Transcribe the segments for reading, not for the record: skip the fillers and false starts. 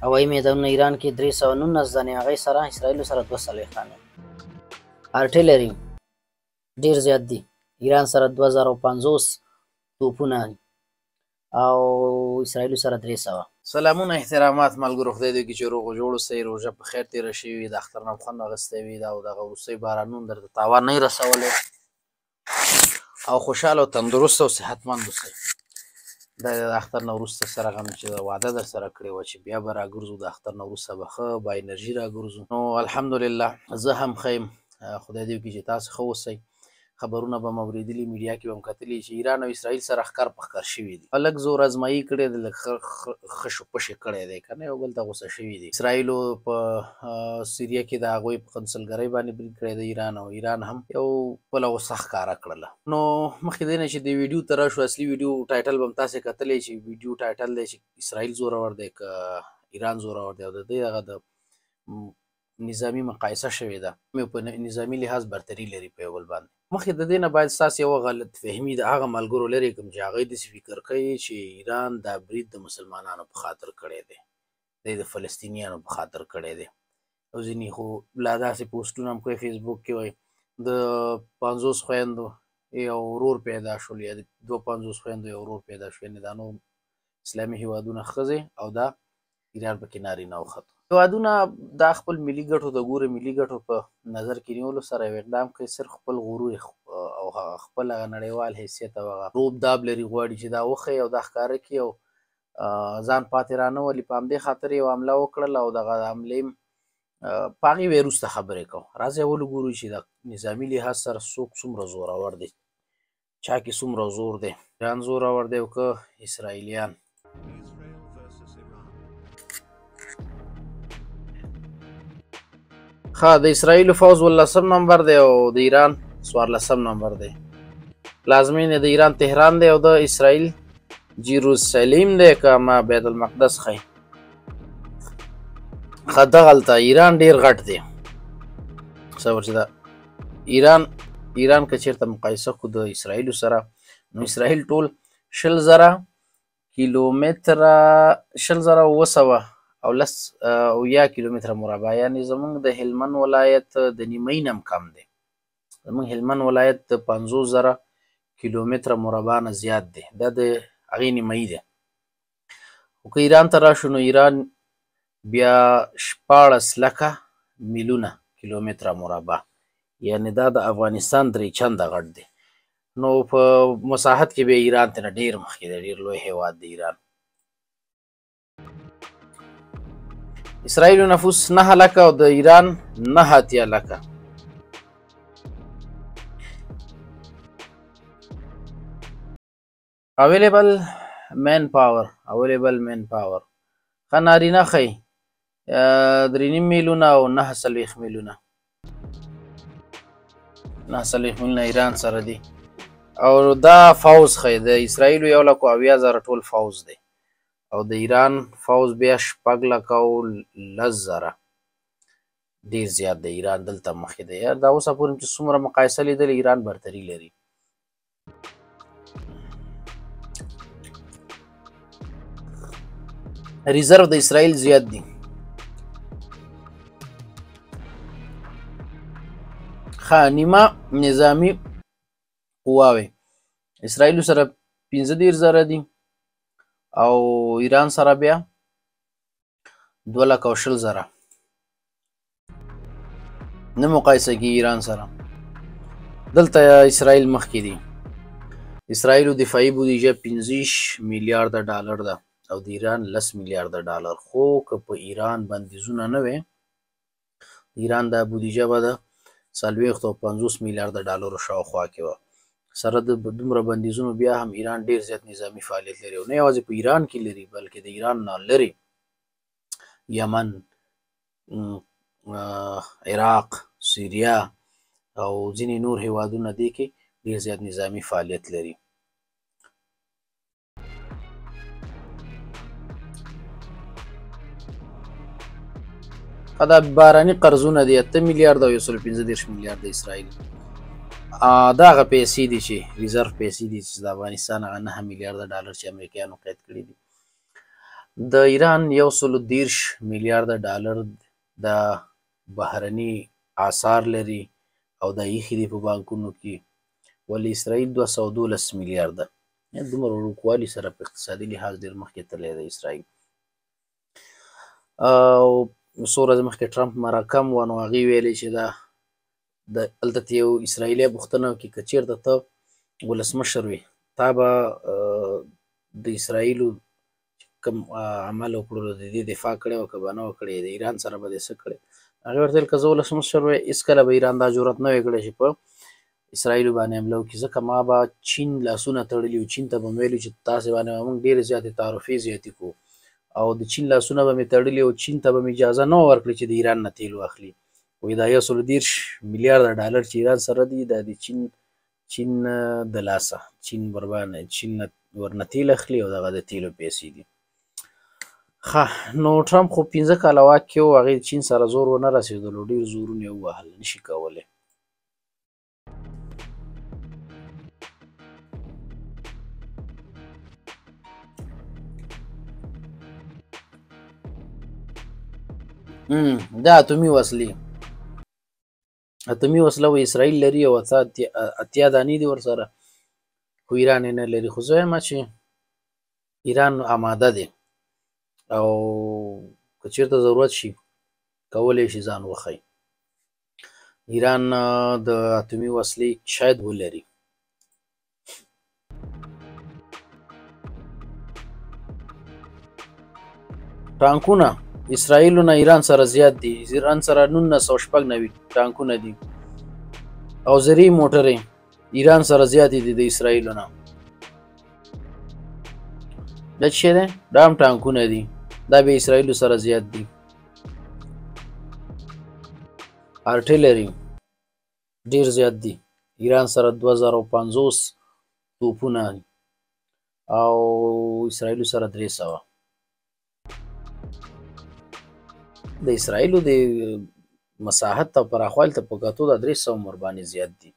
هوایي میدانونه ایران کې 319 ځانې هغې سره اسرائیلو سره 240 ارټیلري ډیر زیات دي. ایران سره 2050 توپونه او اسرائیلو سره 300. سلامونه احترامات ملګرو، خدای دې وکړي چې روغ جوړ اوسئ، روژه په خیر تېره شوې وي، د اختر نه خوند اخیستی وي او دغه وروستۍ بارانونه درته تاوان نه رسولی او خوشحاله او تندرست او صحتمند اوسئ. دا د اختر نه وروسته سره غم چې وعده در سره کړې وه چې بیا به راګرځو، د اختر نه وروسته به ښه با انرژي راګرځو. نو الحمدلله زه هم ښه یم، خدای دې وکړي چې تاسو ښه اوسئ. خبرونه به مو اورېدلي، میډیا کې به مو کتلي چې ایران او اسرائیل سره ښکر په ښکر شوي دي. لږ زور ازمایي کړې ده، لږ خشو پشې کړی دی که نه، یو بل ته غوسه شوي دي. اسرائیلو په سوریه کې د هغوی په قنسلګرۍ باندې برید کړی دی ایران، او ایران هم یو بله غوسه ښکاره کړله. نو مخکې دی نه چې د ویډیو ته راشو، اصلي ویډیو ټایټل به هم تاسې کتلی چې ویډیو ټایټل دی چې اسرائیل زورور دی که ایران زورور دی، او د دې هغه د نظامي مقایسه شوې ده، په نظامي لحاظ برتري لري په یو بل باندې. مخکې د دې نه باید ستاسې یوه غلط فهمي د هغه ملګرو لرې کړم چې هغوی داسې فکر کوي چې ایران دا برید د مسلمانانو په خاطر کړی دی، دی د فلسطینیانو په خاطر کړی دی. او ځینې خو لا داسې پوسټونه هم کوي فیسبوک کې، وایي د 50 خویندو یو ورور پیدا شول، یا د 52 خویندو یو ورور پیدا شو، یعنې دا نور اسلامي هېوادونه ښځې او دا ایران پکې نارینه وخت هېوادونه دا خپل ملي ګټو د ګوره ملي ګټو په نظر کې نیولو سره یو اقدام کوي، صرف خپل غرور او خپل هغه نړیوال حیثیت او هغه روب داب لري، غواړي چې دا وښیي او دا ښکاره کړي او ځان پاتې رانه ولي. په همدې خاطر یې یو حمله وکړله او دغه حملې په هغې به یې وروسته خبرې کوو. راځئ اول وګورو چې د نظامي لحاظ سره څوک څومره زورور دی، چا کې څومره زور دی، ایران زورور دی او که اسرائیلیان. ښه، د اسرائیلو فوز 18 نمبر دی او د ایران 14 نمبر دی. پلازمینې د ایران تهران دی او د اسرائیل جیروسلیم دی که ما بیت المقدس ښیي. ښه، دغلته ایران ډېر غټ دی. صبر چې دا ایران که چېرته مقایسه کړو د اسرائیلو سره، نو اسرائیل ټول 20,000 کیلومتره 20,900 او 10 کیلومتره مربع، یعنې زمونږ د هلمند ولایت د نیمۍ نه هم کم دی. زمونږ هلمند ولایت د 50,000 کیلومتره مربع نه زیات دی، دا د هغې نیمۍ دی. خو که ایران ته راشو نو ایران بیا 14 لکه میلیونه کیلومتره مربع، یعنې دا د افغانستان 3 چنده غټ دی. نو په مساحت کې بیا ایران ته نه ډېر مخکې دی، ډېر لوی هېواد دی ایران. اسرائیلو نفوس 9 لکه او د ایران 9 لکه. اویلیبل مین پاور ښه، نارینه ښیي 3.5 میلیونه او 9 میلیونه ایران سره دي. او دا فوز ښیي د اسرائیلو 1,70,000 ټول فوز دی او د ایران فوز بیا 6,10,000 ډېر زیات دی. ایران دلته مخکې دی. دا اوسه پورې چې څومره مقایسه لیدلې، ایران برتري لري. ریزرو د اسرائیل زیات دي. ښه، نیمه نظامي قواوې اسرائیلو سره 15,000 دي او ایران سره بیا 2,20,000. نه مقایسه کېږي ایران سره. دلته اسرائیل مخکې دي. اسرائیلو دفاعي بودیجه 25 میلیارده ډالر ده او د ایران 10 میلیارده ډالر. خو که په ایران بندیزونه نه وی، ایران دا بودیجه به د 40-50 میلیارده ډالرو شاوخوا کې وه. سره د دومره بندیزونو بیا هم ایران ډېر زیات نظامي فعالیت لري، او نه یوازې په ایران کې لري بلکې د ایران نه لرې یمن، عراق، سوریه او ځینې نور هېوادونه دې کې ډېر زیات نظامي فعالیت لري. دا باراني قرضونه دي 8 میلیارده او 115 میلیارده اسرائیل. دا هغه پیسې دي چې ریزرف پیسې دي چې د افغانستان هغه 9 میلیارده ډالر چې امریکایانو قید کړي دي. د ایران 130 میلیارده ډالر د بهرني آثار لري او دا ایښي دي په بانکونو کې، ولې اسرائیل 212 میلیارده. دومره وړوکوالي سره په اقتصادي لحاظ ډېر مخکې تللی دی اسرائیل. او څو ورځې مخکې ټرمپ مرکه وه، نو هغې ویلې چې هلته یو اسرائیلی پوښتنه وکړي که چېرته ته ولسمشر وي، تا به د اسرائیلو کوم عمل وکړلو د دې دفاع کړې وه که به نه وه کړې، د ایران سره به دې څه کړې؟ هغې ورته ویل که زه ولسمشر وی هېڅکله به ایران دا جرأت نه وی کړی چې په اسرائیلو باندې حمله وکړي، ځکه ما به چین لاسونه تړلي وو، چین ته به مې ویلي چې تاسې باندې به موږ ډېرې زیاتې تعرفې زیاتې کړو، او د چین لاسونه به مې تړلي وو، چین ته به مې اجازه نه وه ورکړې چې د ایران نه تیل واخلي. وایي دا 130 میلیارده ډالر چې ایران سره دي، دا د چین د لاسه، چین ورنه تیل اخلي او دغه د تیلو پیسې دي. نو ټرمپ خو 15 کاله واک کې و، هغې چین سره زور ونه رسېدلو، ډېر زورونه یې ووهل، نشي کولی. دا اتومي وسله و اسرائیل لري او اتیا دانې دي ورسره، خو ایران یې نه لري. خو زه وایم چې ایران آماده دی او که چېرته ضرورت شي کولی شي ځان وښیي. ایران د اتومي وسلې شاید ولري. ټانکونه اسرائیلو نه ایران سره زیات دي، ایران سره 1996 ټانکونه دي، او زرعي موټرې ایران سره زیاتې دي د اسرائیلو نه. دا څه دی؟ دا هم ټانکونه دي، دا به اسرائیلو سره زیات دي. ارټیلري ډېر زیات دي، ایران سره 2050 توپونه او اسرائیلو سره 300. د اسرائیلو د مساحت ته پراخوالي ته په کتو دا 300 ورباندې زیات دي.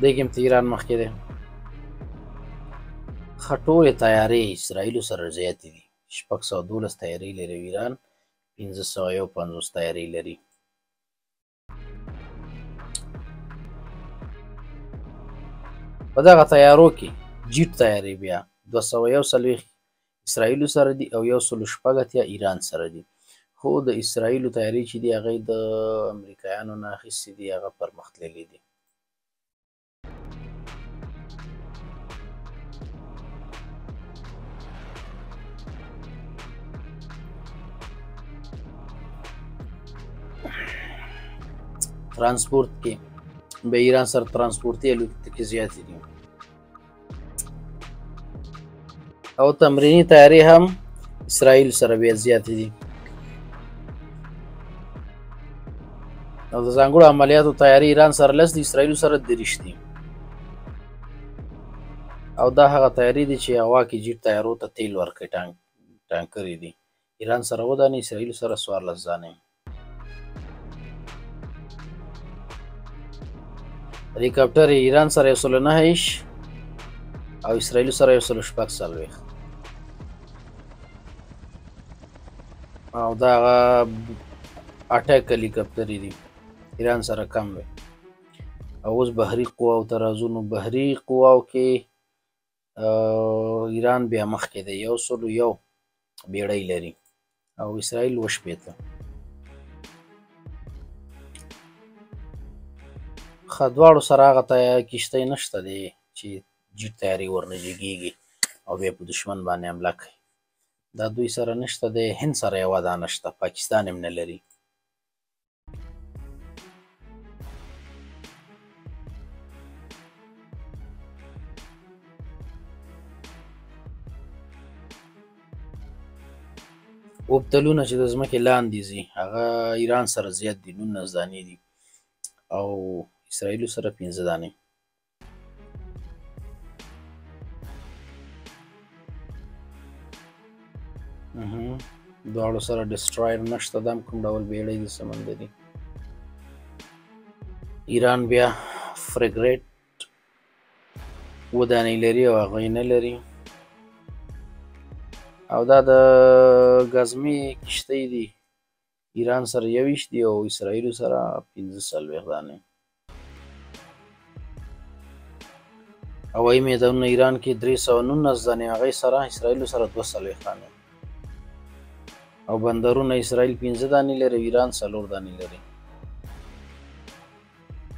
دې کې هم ایران مخکې دی. ټولې تیارې اسرائیلو سره زیاتې دي، 612 تیارې لري ایران، 1551 تیارې لري. په دغه تیارو کې جیټ تیارې بیا 241 اسرائیلو سره دي او 116 ایران سره دي. خو د اسرائیلو تیارې چې دي هغې د امریکایانو نه اخیستې دي، هغه پرمختللي دي. ترانسپورت کې به ایران سره ترانسپورتي الوتکې زیاتې دي، او تمریني تیارې هم اسرائیل سره بیا زیاتې دي، او د ځانګړو عملیاتو تیارې ایران سره 10 دي، اسرائیلو سره 30 دي. او دا هغه تیارې دي چې هوا کې جیټ تیارو ته تیل ورکوي، ټانکرې دي. ایران سره 7 دانې، اسرائیلو سره 14 دانې. هلیکاپټر ایران سره 109 او اسرائیلو سره 146. او دا هغه اټیک هلیکاپټرې دي، ایران سره کم وي. او اوس بحري قواو ترازونو، بحري قواو کې ایران بیا مخکې دی، 101 بیړۍ لري او اسرائیل 80. دواړو سره هغه کښتۍ نشته دی چې جیټ تیارې ورنه جګېږي او بیا په دښمن باندې حمله کوي. دا دوی سره نشته دی. هند سره یوه دانه شته، پاکستان هم نه لري. اوبتلونه چې د ځمکې لاندې ځي هغه ایران سره زیات دي، 19 دانې دي، او اسرائیلو سره 15 دانې. دواړو سره ډسټرایر نشته، دا هم کوم ډول بیړۍ دي سمندري. ایران بیا فریګیټ ودانۍ لري او هغه یې نه لري. او دا د ګزمې کښتۍ دي، ایران سره 21 دي او اسرائیلو سره 45 دانې. هوایي میدانونه ایران کې 319 دانې، هغې سره اسرائیلو سره 42 دانې. او بندرونه اسرائیل 15 دانې لري، ایران 4 دانې لري.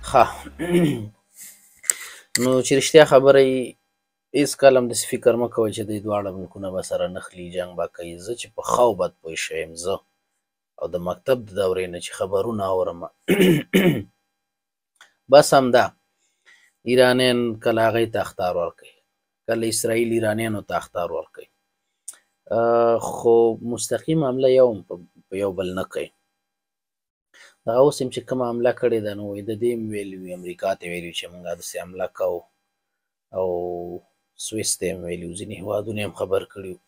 ښه نو چې رښتیا خبره یې هېڅ کله هم داسې فکر مه کوئ چې دوی دواړه ملکونه به سره نښلي، جنګ به کوي. زه چې په ښه او بد پوه شوی یم، زه او د مکتب د دورې نه چې خبرونه اورم بس همدا ایرانیان کله هغې ته اخطار ورکوي، کله اسرائیل ایرانیانو ته اخطار ورکوي، خو مستقیم حمله یو هم په یو بل نه کوي. دغه اوس هم چې کومه حمله کړې ده، نو د دې هم ویلي وي، امریکا ته ویلي چې موږ داسې حمله کوو، او سویس ته هم ویلي وو، ځینې هېوادونه هم خبر کړي وو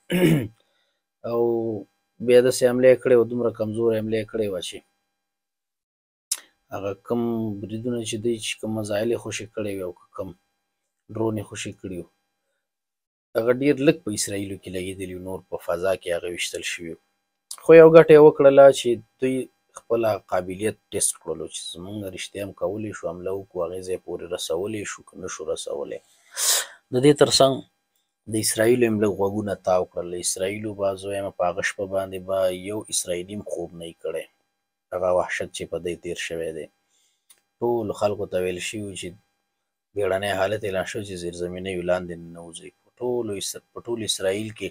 او بیا داسې حمله یې کړې وه، دومره کمزورې حمله یې کړې وه چې هغه کوم بریدونه چې دوی چې کوم میزایل یې خوشې کړی وي او کوم ډرون یې خوشې کړي وو، هغه ډېر لږ په اسرائیلو کې لګېدلي وو، نور په فضا کې هغه ویشتل شوي وو. خو یو ګټه یې وکړله چې دوی خپل قابلیت ټیسټ کړلو چې زموږ رښتیا هم کولی شو حمله وکړو، هغې ځای پورې رسولی شو که نه شو رسولی. د دې تر څنګ د اسرائیلو هم لږ غوږونه تاو کړل. د اسرائیلو به زه وایم په هغه شپه باندې به یو اسرائیلي هم خوب نه وي کړی، هغه وحشت چې په دی تېر شوی دی. ټولو خلکو ته ویل شوي وو چې بیړنی حالت اعلان شوی چې زیرزمینیو لاندې ننوځئ. په ټول اسرائیل کې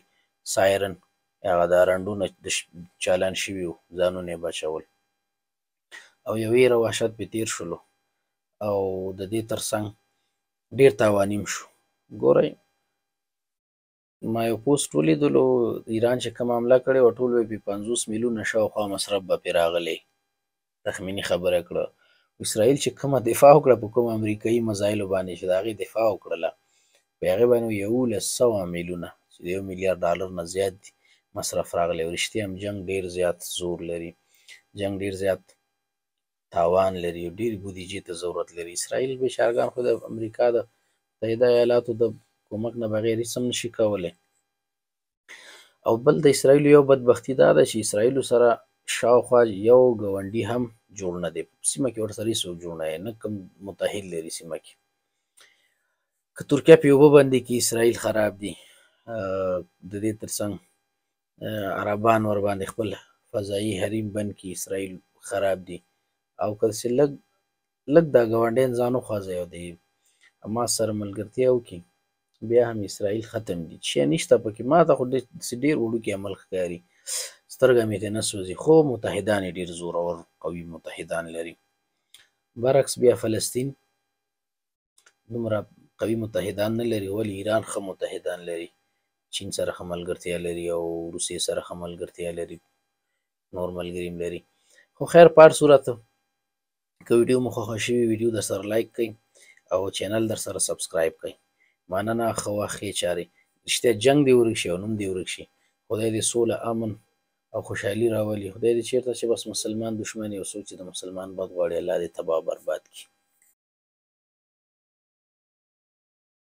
سایرن هغه دا رنډونه چالان شوي وو، ځانونه یې بچول او یو ویره وحشت پې تېر شولو. او د دې تر څنګ ډېر تاواني هم شو. ګورئ ما یو پوسټ ولیدلو، ایران چې کومه حمله کړې وه ټول به 50 میلیونه شاوخوا مصرف به پرې راغلی، تخمیني خبره کړه. اسرائیل چې کومه دفاع وکړه په کومه امریکایي میزایلو باندې چې د هغې دفاع وکړله، په هغې باندې 1100 میلیونه چې د 1 میلیارد ډالر نه زیات دي مصرف راغلی. او رښتیا هم جنګ ډېر زیات زور لري، جنګ ډېر زیات تاوان لري، ډېرې بودیجې ته ضرورت لري. اسرائیل بیچارګان خو د امریکا د متحده ایالاتو د کومک نه بغیر هېڅ هم نشي کولی. او بل د اسرائیلو یو بدبختي دا ده چې اسرائیلو سره شاوخوا یو ګاونډي هم جوړ نه دی، په سیمه کې ورسره هېڅوک جوړ نه دی، نه کوم متحد لري سیمه کې. که ترکیه پې اوبه بندې کړي اسرائیل خراب دي، د دې تر څنګ عربان ورباندې خپل فضایي حریم بند کړي اسرائیل خراب دي. او که داسې لږ دا ګاونډیان ځان وخوځوي او د حماس سره ملګرتیا وکړي، بیا هم اسرائیل ختم دي. شی نشته پکې، ما ته خو داسې ډېر وړوکی عمل ښکاري، سترګه مې ترې نه سوځي، خو متحدان یې ډېر زورور قوي متحدان لري. برعکس بیا فلسطین دومره قوي متحدان نه لري، ولې ایران ښه متحدان لري، چین سره ښه ملګرتیا لري او روسیې سره ښه ملګرتیا لري، نور ملګري هم لري. خو خیر په هر صورت که ویډیو مو خوښه شوي ویډیو در سره لایک کړئ او چینل در سره سبسکرایب کړئ. مننه، ښه وخت، ښې چارې. رښتیا جنګ دې ورک شي او نوم دې ورک شي. خدای دې سوله، امن او خوشحالي راولي. خدای دې چېرته چې بس مسلمان دښمن یو څوک چې د مسلمان بد غواړي، الله دې تباه برباد کړي.